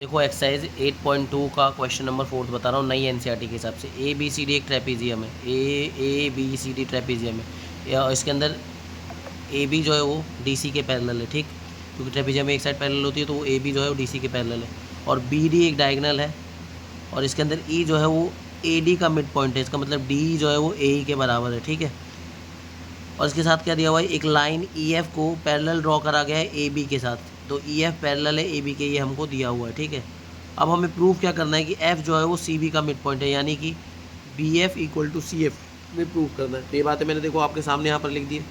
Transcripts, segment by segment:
देखो एक्सरसाइज 8.2 का question number 4 बता रहा हूँ नई एनसीईआरटी के हिसाब से। ए बी सी डी एक ट्रेपीजियम है। A B C D trapezium है। इसके अंदर ए बी जो है वो डी सी के पैरेलल है, ठीक, क्योंकि ट्रेपीजियम में एक साइड पैरेलल होती है तो वो ए बी जो है वो डी सी के पैरेलल है। और बी डी एक डायगोनल है। और इसके अंदर ई जो है वो ए डी का मिड पॉइंट है। इसका मतलब डी जो है वो ए ई के बराबर है, ठीक है। और इसके साथ क्या दिया हुआ है, एक लाइन ई एफ को पैरेलल ड्रॉ करा गया है ए बी के साथ। तो ई एफ पैरेलल है ए बी के, ये हमको दिया हुआ है, ठीक है। अब हमें प्रूफ क्या करना है कि एफ जो है वो सी बी का मिड पॉइंट है, यानी कि B F equal to C F में प्रूफ करना है। तो ये बातें मैंने देखो आपके सामने यहाँ पर लिख दी है,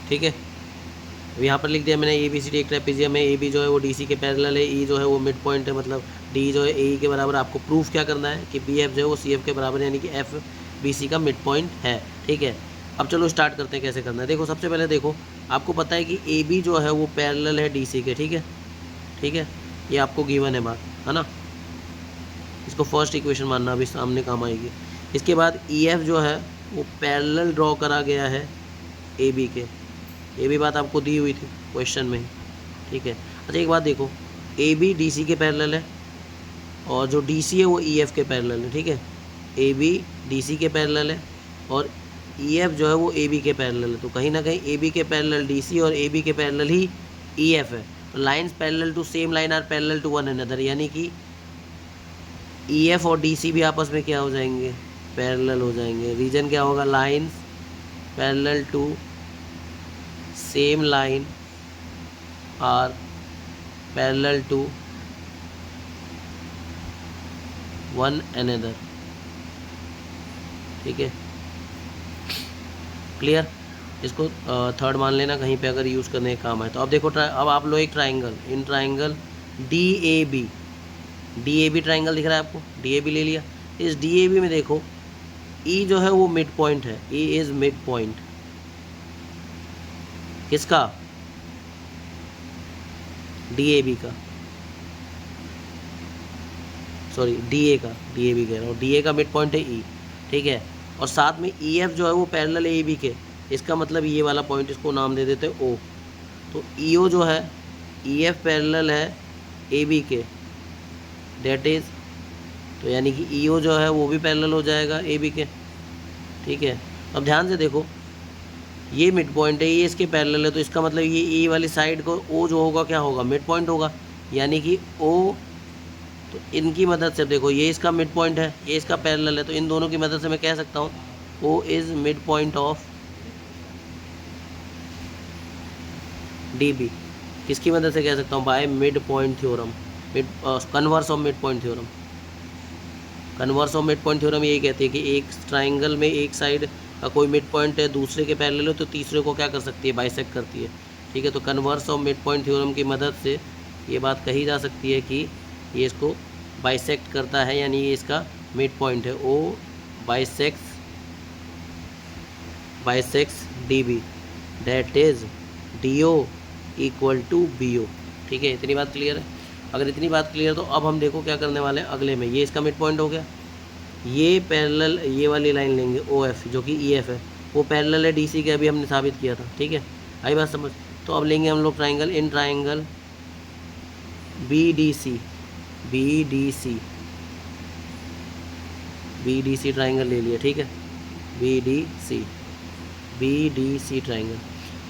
ठीक है। अब यहाँ पर लिख दिया मैंने ए बी सी डी एक ट्रेपीजियम है, ए बी जो है वो डी सी के पैरेलल है, ई जो है वो मिड पॉइंट है, मतलब डी जो है ए ई के बराबर। आपको प्रूफ क्या करना है कि बी एफ जो है वो सी एफ के बराबर है, यानी कि एफ बी सी का मिड पॉइंट है, ठीक है। अब चलो स्टार्ट करते हैं कैसे करना है। देखो सबसे पहले देखो, आपको पता है कि ए बी जो है वो पैरेलल है डी सी के, ठीक है, ठीक है। ये आपको गिवन है बात, है ना। इसको फर्स्ट इक्वेशन मानना, अभी सामने काम आएगी। इसके बाद ई एफ जो है वो पैरेलल ड्रॉ करा गया है ए बी के। ये भी बात आपको दी हुई थी क्वेश्चन में ही, ठीक है। अच्छा एक बात देखो, ए बी डी सी के पैरेलल है और जो डी सी है वो ई एफ के पैरेलल है, ठीक है। ए बी डी सी के पैरेलल है और ई एफ जो है वो ए बी के पैरेलल है। तो कहीं ना कहीं ए बी के पैरेलल डी सी और ए बी के पैरेलल ही ई एफ है। तो lines parallel to same line are parallel to one another, यानी कि ई एफ और डी सी भी आपस में क्या हो जाएंगे, पैरेलल हो जाएंगे। रीजन क्या होगा, lines parallel to same line are parallel to one another, ठीक है, क्लियर। इसको थर्ड मान लेना कहीं पे अगर यूज़ करने का काम है तो। अब देखो अब आप लो एक triangle, in triangle D A B triangle दिख रहा है आपको, डी ए बी ले लिया। इस डी ए बी में देखो ई जो है वो मिड पॉइंट है, ई इज मिड पॉइंट किसका, डी ए बी का, सॉरी डी ए का, डी ए बी कह रहा हूँ, डी ए का मिड पॉइंट है ई, ठीक है। और साथ में ई एफ जो है वो पैरेलल है ए बी के। इसका मतलब ये वाला पॉइंट, इसको नाम दे देते हैं ओ। तो ई ओ जो है, ई एफ पैरेलल है ए बी के, डेट इज़, तो यानी कि ई ओ जो है वो भी पैरेलल हो जाएगा ए बी के, ठीक है। अब ध्यान से देखो, ये मिड पॉइंट है, ये इसके पैरेलल है, तो इसका मतलब ये ई वाली साइड को ओ जो होगा क्या होगा, मिड पॉइंट होगा, यानी कि ओ। तो इनकी मदद से देखो, ये इसका मिड पॉइंट है, ये इसका पैरेलल है, तो इन दोनों की मदद से मैं कह सकता हूँ O is mid point of D B. किसकी मदद से कह सकता हूँ, by mid point theorem, mid converse of mid point theorem. Converse of mid point theorem यही कहती है कि एक ट्राइंगल में एक साइड का कोई मिड पॉइंट है दूसरे के पैरेलल है तो तीसरे को क्या कर सकती है, बाइसेक्ट करती है, ठीक है। तो converse of mid point theorem की मदद से ये बात कही जा सकती है कि ये इसको बाइसेक्ट करता है, यानी ये इसका मिड पॉइंट है। O bisects D B, that is D O equal to B O, ठीक है। इतनी बात क्लियर है। अगर इतनी बात क्लियर तो अब हम देखो क्या करने वाले हैं अगले में। ये इसका मिड पॉइंट हो गया, ये पैरेलल, ये वाली लाइन लेंगे ओ एफ जो कि ई एफ है, वो पैरेलल है डी सी के, अभी हमने साबित किया था, ठीक है। आई बात समझ। तो अब लेंगे हम लोग triangle, in triangle B D C triangle ले लिया, ठीक है, बी डी सी ट्राइंगल।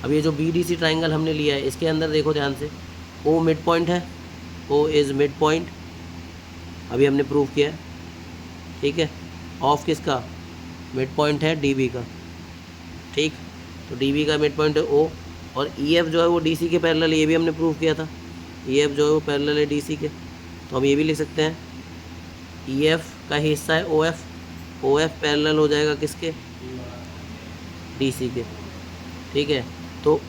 अब ये जो बी डी सी ट्राइंगल हमने लिया है, इसके अंदर देखो ध्यान से, ओ मिड पॉइंट है, ओ इज़ मिड पॉइंट, अभी हमने प्रूव किया है, ठीक है। ऑफ किसका मिड पॉइंट है, डी बी का, ठीक। तो डी बी का मिड पॉइंट है ओ, और ई एफ जो है वो डी सी के पैरेलल है, ये भी हमने प्रूव किया था, ई एफ जो है वो पैरेलल है डी सी के। तो हम ये भी लिख सकते हैं, ई एफ का ही हिस्सा है ओ एफ पैरेलल हो जाएगा किसके, डी सी के, ठीक है। तो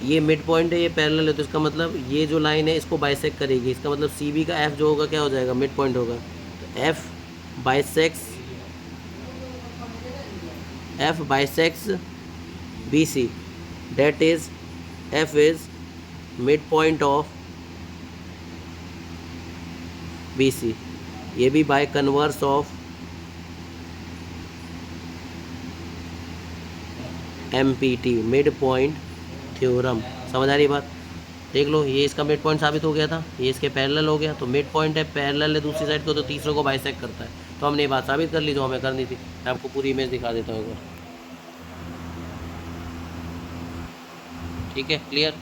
ये मिड पॉइंट है, ये पैरेलल है, तो इसका मतलब ये जो लाइन है इसको बाइसेक्ट करेगी, इसका मतलब सी बी का एफ जो होगा क्या हो जाएगा, मिड पॉइंट होगा। तो F bisects B C, that is F is mid point of B C, ये भी by converse of M P T, mid point theorem. समझ आ रही बात। देख लो, ये इसका मिड पॉइंट साबित हो गया था, ये इसके पैरेलल हो गया, तो मिड पॉइंट है, पैरेलल है दूसरी साइड को, तो तीसरे को बाइसेक्ट करता है। तो हमने ये बात साबित कर ली जो हमें करनी थी। मैं आपको पूरी इमेज दिखा देता हूँ एक बार। ठीक है, क्लियर।